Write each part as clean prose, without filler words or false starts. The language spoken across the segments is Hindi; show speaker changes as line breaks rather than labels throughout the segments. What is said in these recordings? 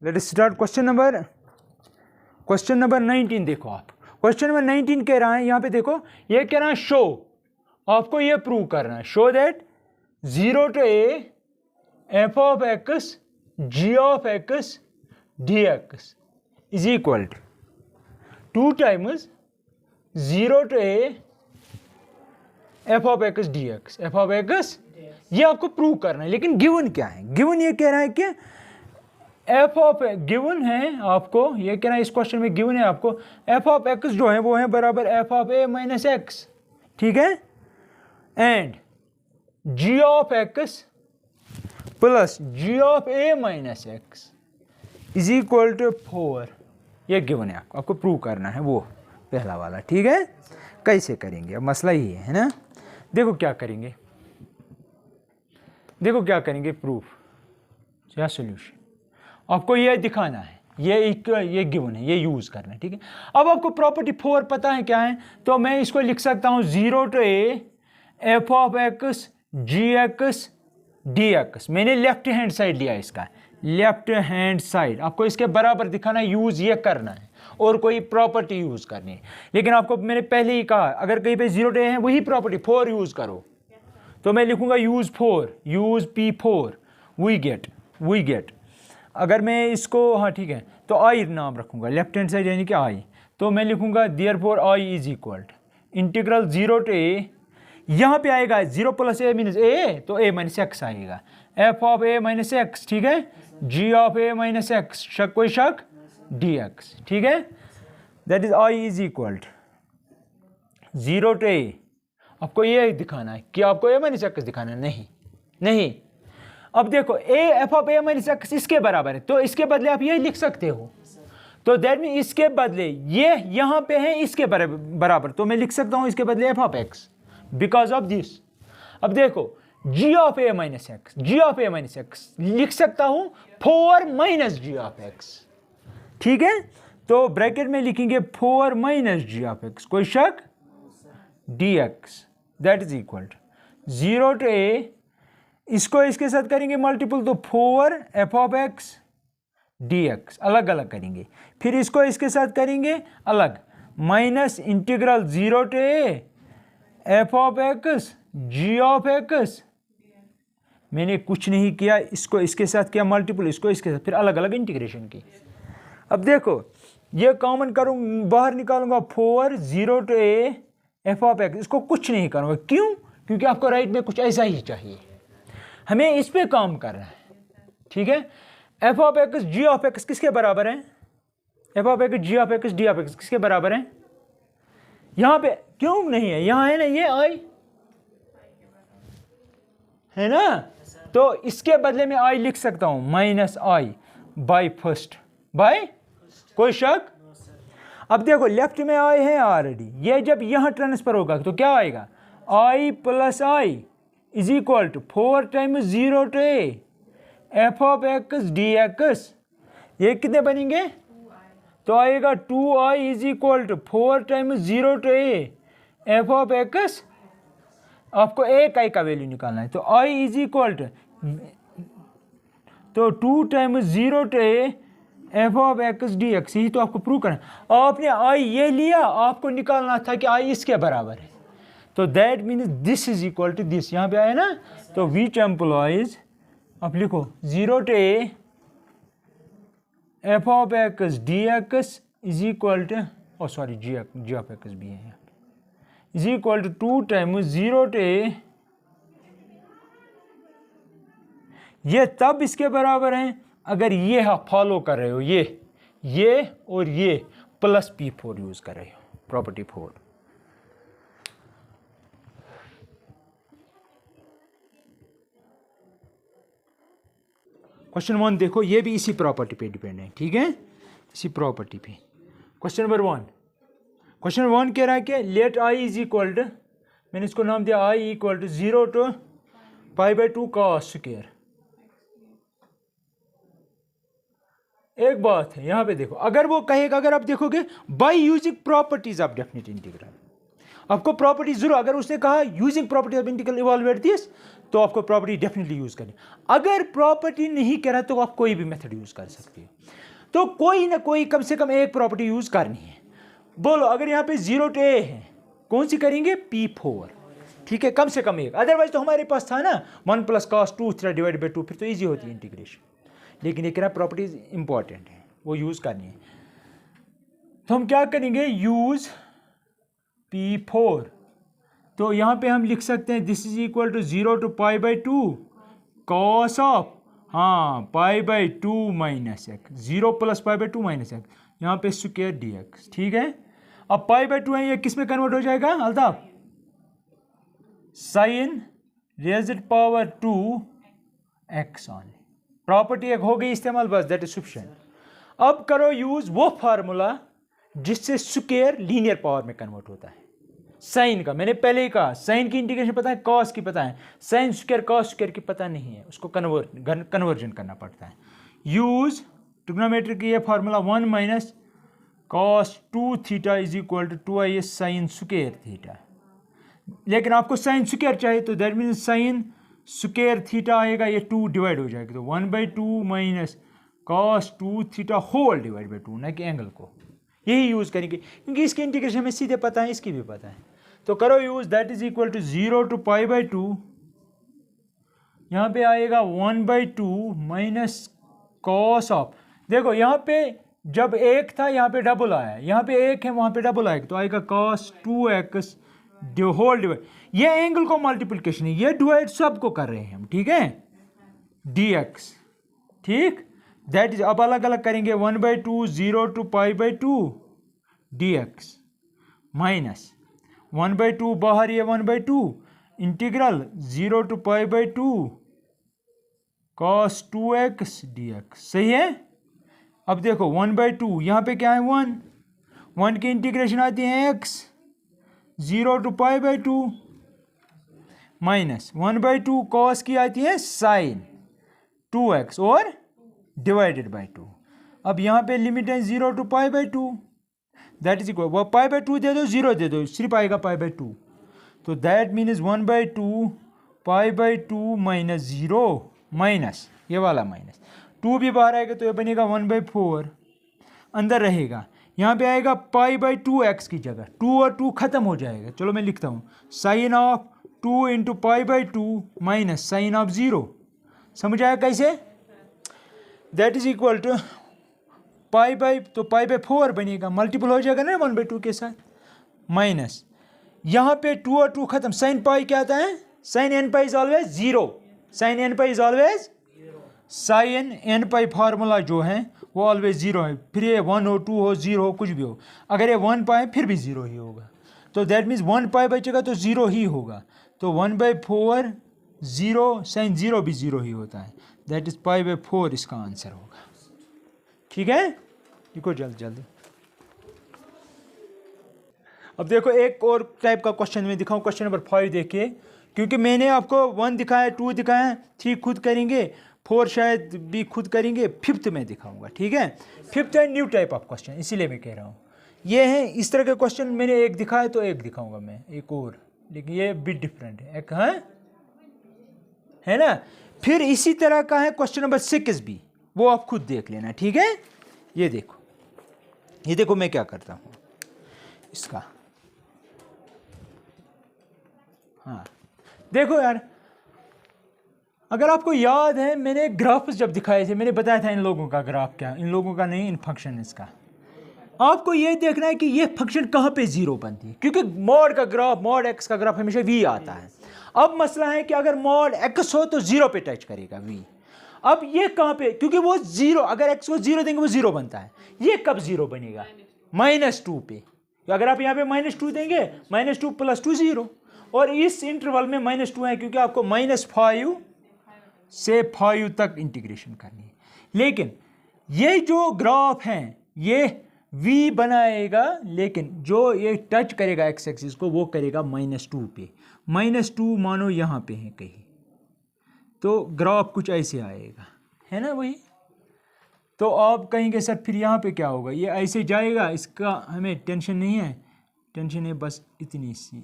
Let us start question number 19। देखो आप क्वेश्चन नंबर 19 कह रहा है, यहाँ पे देखो ये कह रहा है शो, आपको ये प्रूव करना है, show that 0 to a f of x g of x dx is equal to 2 times 0 to a f of x dx, f of x ये आपको प्रूव करना है। लेकिन गिवन क्या है? गिवन ये कह रहा है कि f ऑफ गिवन है आपको, ये कह रहा है इस क्वेश्चन में गिवन है आपको f ऑफ x जो है वो है बराबर f of a minus x, ठीक है, and g of x plus g of a minus x is equal to 4। ये गिवन है आपको प्रूव करना है वो पहला वाला, ठीक है। कैसे करेंगे? अब मसला ही है ना। देखो क्या करेंगे, देखो क्या करेंगे प्रूफ या सोल्यूशन। आपको ये दिखाना है, ये गिवन है, ये यूज करना है, ठीक है। अब आपको प्रॉपर्टी 4 पता है क्या है, तो मैं इसको लिख सकता हूं 0 to a f of x gx dx। मैंने लेफ्ट हैंड साइड लिया इसका, लेफ्ट हैंड साइड आपको इसके बराबर दिखाना है, यूज ये करना है और कोई प्रॉपर्टी यूज करनी है। लेकिन आपको मैंने पहले ही कहा अगर कहीं पे 0 to a है वही प्रॉपर्टी 4 यूज करो, तो मैं लिखूंगा use 4, use p4, we get. अगर मैं इसको, हाँ ठीक है, तो आई नाम रखूंगा लेफ्ट हैंड साइड यानी कि आई, तो मैं लिखूंगा therefore I is equal integral 0 to a, यहाँ पे आएगा 0 प्लस a मीनस a, तो a माइनस एक्स आएगा, f of a minus x, ठीक है, g of a minus x, शक कोई शक dx, ठीक है, that is I is equal 0 to a। आपको ये दिखाना है कि आपको a माइनस एक्स दिखाना है, नहीं। अब देखो a f of a minus x इसके बराबर है, तो इसके बदले आप ये लिख सकते हो, तो दैट मीन इसके बदले ये यहाँ पे है इसके बराबर, तो मैं लिख सकता हूँ इसके बदले f of x because of this. अब देखो g of a minus x लिख सकता हूँ 4 माइनस g ऑफ x, ठीक है, तो ब्रैकेट में लिखेंगे 4 माइनस g ऑफ x, कोई शक, dx that is equal 0 to a, इसको इसके साथ करेंगे मल्टीपल, तो 4 f ऑफ x dx अलग अलग करेंगे, फिर इसको इसके साथ करेंगे अलग, minus integral 0 to a f of x g of x। मैंने कुछ नहीं किया, इसको इसके साथ किया मल्टीपल, इसको इसके साथ, फिर अलग अलग इंटीग्रेशन की। अब देखो ये कॉमन करूँ, बाहर निकालूंगा 4 0 to a f of x, इसको कुछ नहीं करूँगा, क्यों? क्योंकि आपको राइट में कुछ ऐसा ही चाहिए, हमें इस पे काम करना है, ठीक है। f of x g of x किसके बराबर है? f of x g of x d of x किसके बराबर है? यहाँ पे क्यों नहीं है? यहाँ है ना, ये i है ना, तो इसके बदले में i लिख सकता हूँ minus i by first, by कोई शक। अब देखो लेफ्ट में i है ऑलरेडी, ये जब यहाँ ट्रांसफर होगा तो क्या आएगा, i plus i is equal to 4 times 0 to a f of x dx। ये कितने बनेंगे? तो आएगा 2i is equal to 4 times 0 to a f of x। आपको एक i का वैल्यू निकालना है, तो i इज इक्वल टू, तो 2 times 0 to a f of x dx, ही तो आपको प्रूव करना। आपने i ये लिया, आपको निकालना था कि i इसके बराबर है, तो that means this is equal to this, यहाँ पे आया ना, तो विच एम्प्लॉइज, आप लिखो 0 to a f of x dx is equal to, oh sorry g of x भी है यहाँ पे, is equal to 2 times 0 to a, ये तब इसके बराबर है अगर ये फॉलो कर रहे हो, ये और ये प्लस p4 यूज कर रहे हो, प्रॉपर्टी 4। क्वेश्चन 1 देखो, ये भी इसी प्रॉपर्टी पे डिपेंड है, ठीक है, इसी प्रॉपर्टी पे। क्वेश्चन नंबर 1, क्वेश्चन 1 कह रहा है कि let i is equal to, मैंने इसको नाम दिया i equal to 0 to π/2 cos square. एक बात है यहाँ पे देखो, अगर वो कहेगा, अगर आप देखोगे by using properties of definite integral, आपको प्रॉपर्टी जरूर, अगर उसने कहा using property of integral evaluate this, तो आपको प्रॉपर्टी डेफिनेटली यूज करनी। अगर प्रॉपर्टी नहीं करा तो आप कोई भी मेथड यूज कर सकते हो। तो कोई ना कोई कम से कम एक प्रॉपर्टी यूज करनी है। बोलो अगर यहाँ पे 0 to a है, कौन सी करेंगे? P4, ठीक है, कम से कम एक। अदरवाइज तो हमारे पास था ना 1 + cos 2 थीटा डिवाइड बाई 2, फिर तो ईजी होती है इंटीग्रेशन। लेकिन एक ना प्रॉपर्टीज इंपॉर्टेंट है, वो यूज करनी है। तो हम क्या करेंगे? Use P4। तो यहाँ पे हम लिख सकते हैं this is equal to 0 to π/2 cos of π/2 - x, 0 + π/2 - x, यहाँ पे स्क्वायर dx, ठीक है। अब π/2 है, ये किस में कन्वर्ट हो जाएगा Altaf? sin raised power 2 x only. Property एक हो गई इस्तेमाल, बस दैट इज सफिशिएंट। अब करो यूज वो फार्मूला जिससे स्क्वायर लीनियर पावर में कन्वर्ट होता है। साइन का मैंने पहले ही कहा, साइन की इंटीग्रेशन पता है, कॉस की पता है, साइन स्क्वायर कॉस स्क्वायर की पता नहीं है, उसको कन्वर्जन करना पड़ता है। यूज ट्रिग्नोमेट्री की ये फार्मूला 1 - cos 2 थीटा is equal to 2is sine square theta. लेकिन आपको साइन स्क्वायर चाहिए, तो that mean sine square theta आएगा, ये 2 डिवाइड हो जाएगा, तो 1/2 - cos 2 theta whole divide by 2, ना कि एंगल को। यही यूज करेंगे क्योंकि इसकी इंटीग्रेशन में सीधे पता है, इसकी भी पता है। तो करो use, that is equal to 0 to π/2, यहाँ पे आएगा 1/2 - cos ऑफ, देखो यहाँ पे जब एक था यहाँ पे डबल आया, यहाँ पे एक है वहाँ पे डबल आएगा, तो आएगा cos 2x होल डिवाइड। ये एंगल को मल्टीप्लिकेशन है, ये डिवाइड सबको कर रहे हैं हम, ठीक है, dx, ठीक। दैट इज, अब अलग अलग करेंगे, 1/2 0 to π/2 dx माइनस 1/2 बाहर, ये 1/2 integral 0 to π/2 cos 2x dx, सही है। अब देखो 1/2 यहाँ पे क्या है 1 की इंटीग्रेशन आती है x, 0 to π/2 माइनस 1/2 cos की आती है sin 2x और डिवाइडेड बाई 2। अब यहाँ पे लिमिट है 0 to π/2, दैट इज इक्वल, वो π/2 दे दो, 0 दे दो, सिर्फ आएगा π/2, तो दैट मीन्स 1/2 π/2 - 0 माइनस ये वाला माइनस 2 भी बाहर आएगा, तो ये बनेगा 1/4 अंदर रहेगा। यहाँ पे आएगा π/2 x की जगह 2 और 2 खत्म हो जाएगा। चलो मैं लिखता हूँ, sine of 2 × π/2 minus sine of 0। समझ आया कैसे? दैट इज इक्वल टू तो π/4 बनेगा, मल्टीपल हो जाएगा ना 1/2 के साथ, माइनस यहाँ पे 2 और 2 खत्म, साइन पाई क्या आता है? Sine nπ is always 0, sine nπ is always, sine nπ formula जो है वो ऑलवेज 0 है, फिर ये 1 हो 2 हो 0 हो कुछ भी हो, अगर ये 1 पाए फिर भी 0 ही होगा, तो दैट मीन्स 1 पाई बचेगा तो 0 ही होगा, तो 1/4 0 साइन 0 भी 0 ही होता है, दैट इज π/4 इसका आंसर होगा। ठीक है, लिखो जल्दी जल्दी। अब देखो एक और टाइप का क्वेश्चन में दिखाऊं, क्वेश्चन नंबर 5 देखिए, क्योंकि मैंने आपको 1 दिखाया, 2 दिखाया, 3 खुद करेंगे, 4 शायद भी खुद करेंगे, 5th में दिखाऊंगा। ठीक है, 5th है न्यू टाइप ऑफ क्वेश्चन, इसीलिए मैं कह रहा हूँ ये है इस तरह के क्वेश्चन मैंने एक दिखाया तो एक दिखाऊंगा मैं एक और, लेकिन ये बिट डिफरेंट है, एक है ना। फिर इसी तरह का है क्वेश्चन नंबर 6 भी, वो आप खुद देख लेना। ठीक है, ये देखो, ये देखो मैं क्या करता हूँ इसका, हाँ देखो यार, अगर आपको याद है मैंने ग्राफ्स जब दिखाए थे, मैंने बताया था इन लोगों का ग्राफ क्या, इन लोगों का नहीं, इन फंक्शन इसका। आपको ये देखना है कि ये फंक्शन कहाँ पे जीरो बनती है, क्योंकि मॉड का ग्राफ, मॉड एक्स का ग्राफ हमेशा वी आता है। अब मसला है कि अगर मॉड एक्स हो तो जीरो पे टच करेगा वी। अब ये कहाँ पे, क्योंकि वो जीरो, अगर एक्स को जीरो देंगे वो जीरो बनता है, ये कब जीरो बनेगा? -2 पे। तो अगर आप यहाँ पे -2 देंगे, -2 + 2 0, और इस इंटरवल में -2 है क्योंकि आपको -5 से 5 तक इंटीग्रेशन करनी है। लेकिन ये जो ग्राफ है ये v बनाएगा, लेकिन जो ये टच करेगा एक्स एक्सिस को वो करेगा -2 पे। -2 मानो यहाँ पे है कहीं, तो ग्राफ कुछ ऐसे आएगा, है ना वही। तो आप कहेंगे सर फिर यहाँ पे क्या होगा, ये ऐसे जाएगा, इसका हमें टेंशन नहीं है, टेंशन है बस इतनी सी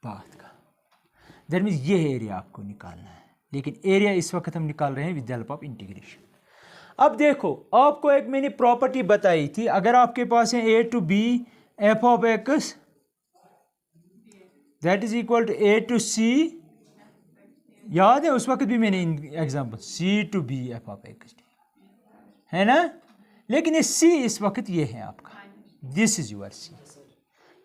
बात का। दैट मीन्स ये एरिया आपको निकालना है, लेकिन एरिया इस वक्त हम निकाल रहे हैं with the help of integration. अब देखो आपको एक मैंने प्रॉपर्टी बताई थी, अगर आपके पास है a to b f of x that is equal to a to c, याद है उस वक्त भी मैंने example c to b f of x है ना, लेकिन ये c इस वक्त ये है आपका, दिस इज योर c,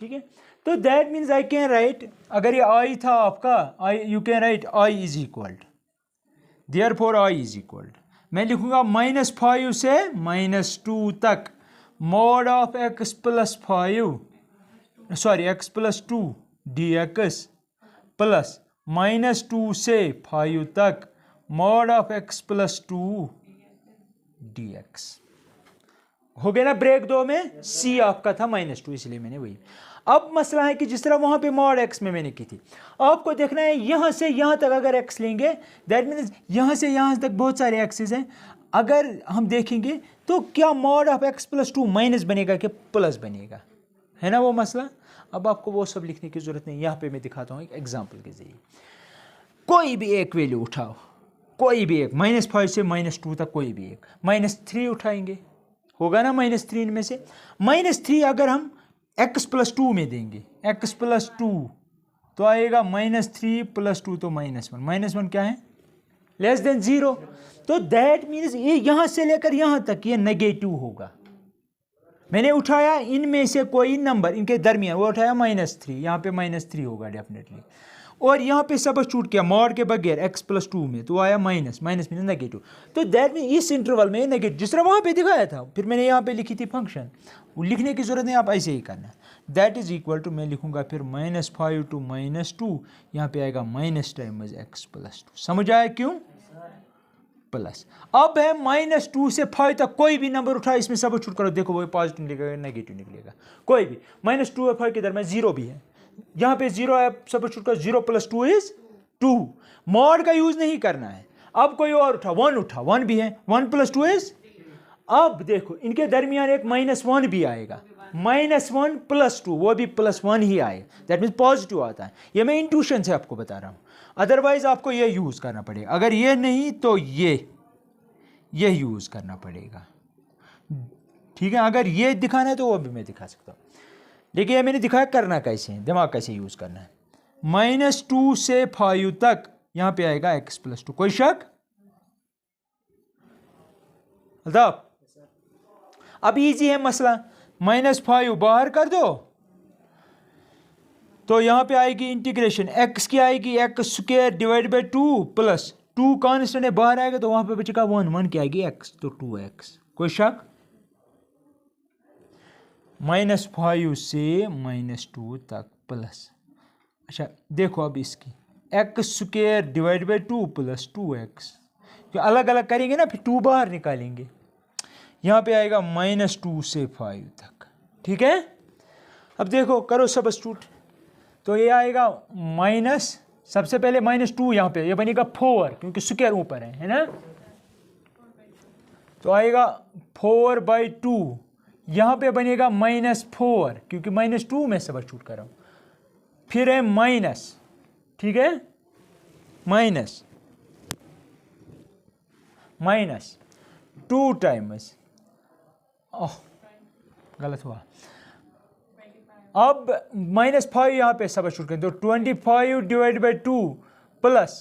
ठीक है। तो that means I can write, अगर ये i था आपका i, you can write i is equal, therefore i is equal, मैं लिखूंगा -5 से -2 तक mod of x plus 5 sorry x plus 2 dx plus -2 से 5 तक mod of x plus 2 dx। हो गया ना ब्रेक 2 में, c आपका था -2 इसलिए मैंने वही। अब मसला है कि जिस तरह वहां पे मॉड x में मैंने की थी, आपको देखना है यहां से यहां तक अगर x लेंगे दैट मीन्स यहां से यहां तक बहुत सारे एक्सेस हैं, अगर हम देखेंगे तो क्या mod of x plus 2 minus बनेगा कि प्लस बनेगा, है ना वो मसला। अब आपको वो सब लिखने की जरूरत नहीं, यहाँ पे मैं दिखाता हूँ एक एग्जाम्पल के जरिए। कोई भी एक वैल्यू उठाओ, कोई भी एक, -5 से -2 तक कोई भी एक, -3 उठाएंगे, होगा ना -3 इनमें से। -3 अगर हम x प्लस 2 में देंगे, x प्लस 2 तो आएगा -3 प्लस 2 तो -1, -1 क्या है लेस देन 0, तो दैट मीन्स ये यहाँ से लेकर यहाँ तक ये नेगेटिव होगा। मैंने उठाया इनमें से कोई नंबर इनके दरमियान, वो उठाया -3, यहाँ पे -3 होगा डेफिनेटली, और यहाँ पे सबस्टिट्यूट किया मॉड के बगैर x प्लस 2 में तो आया माइनस मीन नेगेटिव, तो दैट मीन इस इंटरवल में नेगेटिव जिस तरह वहाँ पे दिखाया था, फिर मैंने यहाँ पे लिखी थी फंक्शन, वो लिखने की जरूरत नहीं, आप ऐसे ही करना। दैट इज इक्वल टू मैं लिखूंगा फिर -5 टू -2, यहाँ पे आएगा माइनस टाइम्स x प्लस 2, समझ आया क्यों प्लस। अब है -2 से 5 तक कोई भी नंबर उठा इसमें सबस्टिट्यूट करो, देखो वो पॉजिटिव निकलेगा नेगेटिव निकलेगा, कोई भी -2 और 5 के दरमियान 0 भी है, यहाँ पे 0 है, सबस्टिट्यूट करो 0 प्लस 2 इज 2, मॉड का यूज नहीं करना है। अब कोई और उठा 1 भी है, 1 प्लस 2 इज, अब देखो इनके दरमियान एक -1 भी आएगा, -1 प्लस 2 वो भी +1 ही आएगा, दैट मीन्स पॉजिटिव आता है। ये मैं इंट्यूशन से आपको बता रहा हूँ, अदरवाइज आपको ये यूज़ करना पड़ेगा, अगर ये नहीं तो ये यूज़ करना पड़ेगा, ठीक है। अगर ये दिखाना है तो वो भी मैं दिखा सकता हूँ, लेकिन ये मैंने दिखाया करना कैसे है, दिमाग कैसे यूज़ करना है। -2 से 5 तक यहाँ पे आएगा x प्लस 2, कोई शक? अब इजी है मसला, -5 बाहर कर दो तो यहाँ पे आएगी इंटीग्रेशन, x की आएगी x² divide by 2 plus 2 constant है बाहर आएगा तो वहाँ पे बचेगा 1 की आएगी x, तो 2x, कोई शक? -5 से -2 तक प्लस, अच्छा देखो अब इसकी x² divide by 2 plus 2x, जो अलग अलग करेंगे ना फिर 2 बाहर निकालेंगे, यहाँ पे आएगा -2 से 5 तक, ठीक है। अब देखो करो सबस्टिट्यूट, तो ये आएगा माइनस, सबसे पहले -2 यहाँ पे, ये बनेगा 4 क्योंकि स्क्वायर ऊपर है ना, तो आएगा 4/2, यहाँ पे बनेगा -4 क्योंकि -2 में सबस्टिट्यूट कर रहा हूँ, फिर है माइनस, ठीक है, माइनस 2 टाइम्स, ओह गलत हुआ, अब -5 यहाँ पे सबस्टिट्यूट करें तो 25 डिवाइड बाई 2 प्लस,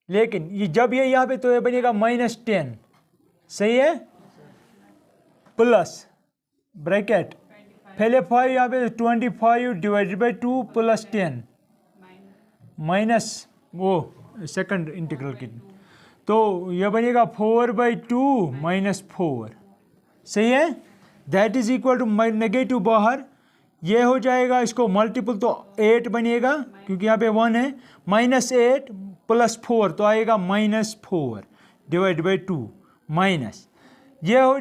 लेकिन ये जब ये यहाँ पे तो ये बनेगा -10, सही है, प्लस ब्रैकेट पहले 5 यहाँ पे 25 डिवाइड बाई 2 प्लस 10 माइनस वो सेकंड इंटीग्रल की, तो यह बनेगा 4/2 -4, सही है। That is equal to negative बाहर, ये हो जाएगा इसको मल्टीपल तो 8 बनेगा क्योंकि यहाँ पे 1 है, -8 प्लस 4 तो आएगा -4 डिवाइड बाई 2 माइनस, ये हो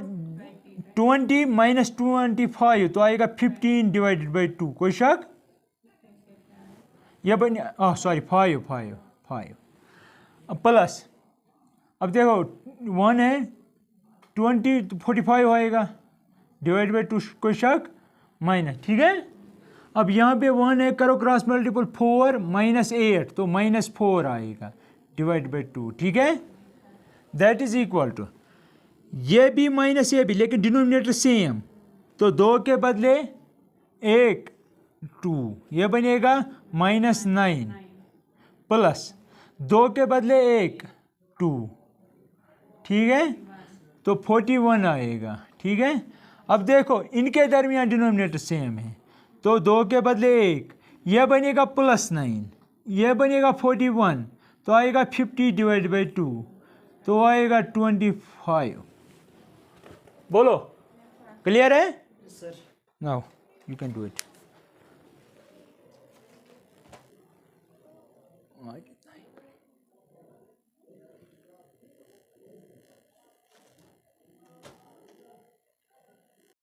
20 -25 तो आएगा 15 डिवाइडेड बाई 2, कोई शक? यह बने सॉरी 5 अब प्लस, अब देखो 1 है 20 45 आएगा डिवाइड बाई 2, कोई शक? माइनस, ठीक है। अब यहाँ पे 1 है, करो क्रॉस मल्टीपल, 4 माइनस 8 तो -4 आएगा डिवाइड बाई 2, ठीक है। दैट इज इक्वल टू ये भी माइनस ये भी, लेकिन डिनोमिनेटर सेम, तो 2 के बदले 1 2, ये बनेगा -9 प्लस 2 के बदले 1 2, ठीक है, तो 41 आएगा, ठीक है। अब देखो इनके दरमियान डिनोमिनेटर सेम है, तो 2 के बदले 1, यह बनेगा +9, यह बनेगा 41, तो आएगा 50 डिवाइड बाई 2, तो आएगा 25। बोलो क्लियर है? Now you can do it.